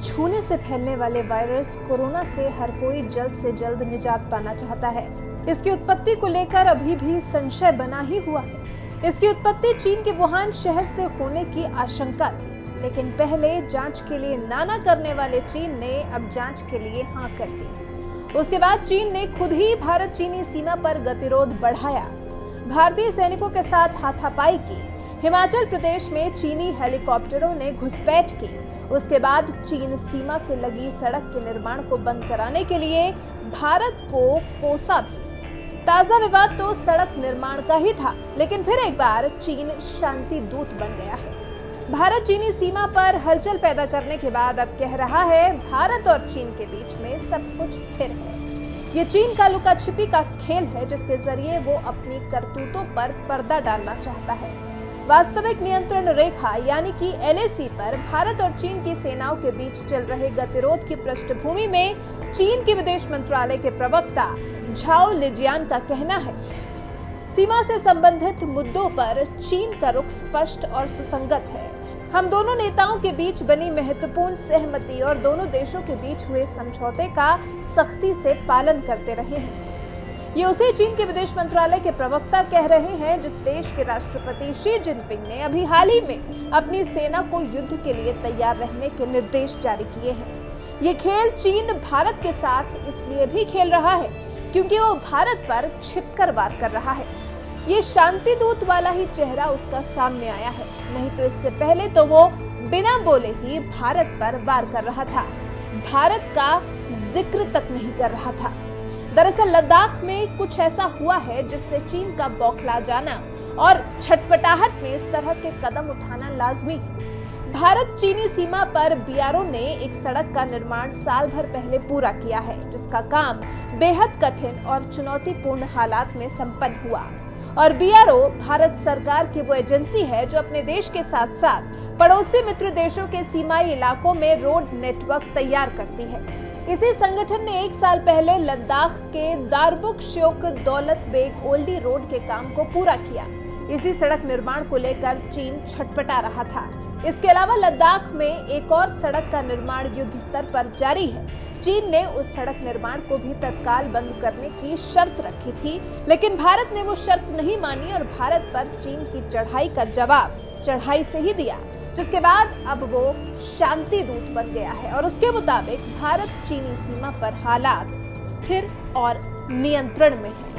छूने से फैलने वाले वायरस कोरोना से हर कोई जल्द से जल्द निजात पाना चाहता है। इसकी उत्पत्ति को लेकर अभी भी संशय बना ही हुआ है। इसकी उत्पत्ति चीन के वुहान शहर से होने की आशंका थी, लेकिन पहले जांच के लिए नाना करने वाले चीन ने अब जांच के लिए हां कर दी। उसके बाद चीन ने खुद ही भारत चीनी सीमा पर गतिरोध बढ़ाया, भारतीय सैनिकों के साथ हाथापाई की। हिमाचल प्रदेश में चीनी हेलीकॉप्टरों ने घुसपैठ की। उसके बाद चीन सीमा से लगी सड़क के निर्माण को बंद कराने के लिए भारत को कोसा भी। ताजा विवाद तो सड़क निर्माण का ही था, लेकिन फिर एक बार चीन शांति दूत बन गया है। भारत चीनी सीमा पर हलचल पैदा करने के बाद अब कह रहा है भारत और चीन के बीच में सब कुछ स्थिर है। ये चीन का लुका छिपी का खेल है, जिसके जरिए वो अपनी करतूतों पर पर्दा डालना चाहता है। वास्तविक नियंत्रण रेखा यानी कि LAC पर भारत और चीन की सेनाओं के बीच चल रहे गतिरोध की पृष्ठभूमि में चीन के विदेश मंत्रालय के प्रवक्ता झाओ लिजियान का कहना है, सीमा से संबंधित मुद्दों पर चीन का रुख स्पष्ट और सुसंगत है। हम दोनों नेताओं के बीच बनी महत्वपूर्ण सहमति और दोनों देशों के बीच हुए समझौते का सख्ती से पालन करते रहे हैं। ये उसे चीन के विदेश मंत्रालय के प्रवक्ता कह रहे हैं, जिस देश के राष्ट्रपति शी जिनपिंग ने अभी हाल ही में अपनी सेना को युद्ध के लिए तैयार रहने के निर्देश जारी किए हैं। ये खेल चीन भारत के साथ इसलिए भी खेल रहा है क्योंकि वो भारत पर छिपकर वार कर रहा है। ये शांति दूत वाला ही चेहरा उसका सामने आया है, नहीं तो इससे पहले तो वो बिना बोले ही भारत पर वार कर रहा था, भारत का जिक्र तक नहीं कर रहा था। दरअसल लद्दाख में कुछ ऐसा हुआ है जिससे चीन का बौखला जाना और छटपटाहट में इस तरह के कदम उठाना लाजमी है। भारत चीनी सीमा पर BRO ने एक सड़क का निर्माण साल भर पहले पूरा किया है, जिसका काम बेहद कठिन और चुनौतीपूर्ण हालात में संपन्न हुआ। और BRO भारत सरकार की वो एजेंसी है जो अपने देश के साथ साथ पड़ोसी मित्र देशों के सीमाई इलाकों में रोड नेटवर्क तैयार करती है। इसी संगठन ने एक साल पहले लद्दाख के दारबुक श्योक दौलत बेग ओल्डी रोड के काम को पूरा किया। इसी सड़क निर्माण को लेकर चीन छटपटा रहा था। इसके अलावा लद्दाख में एक और सड़क का निर्माण युद्ध स्तर पर जारी है। चीन ने उस सड़क निर्माण को भी तत्काल बंद करने की शर्त रखी थी, लेकिन भारत ने वो शर्त नहीं मानी और भारत पर चीन की चढ़ाई का जवाब चढ़ाई से ही दिया, जिसके बाद अब वो शांति दूत बन गया है और उसके मुताबिक भारत चीनी सीमा पर हालात स्थिर और नियंत्रण में है।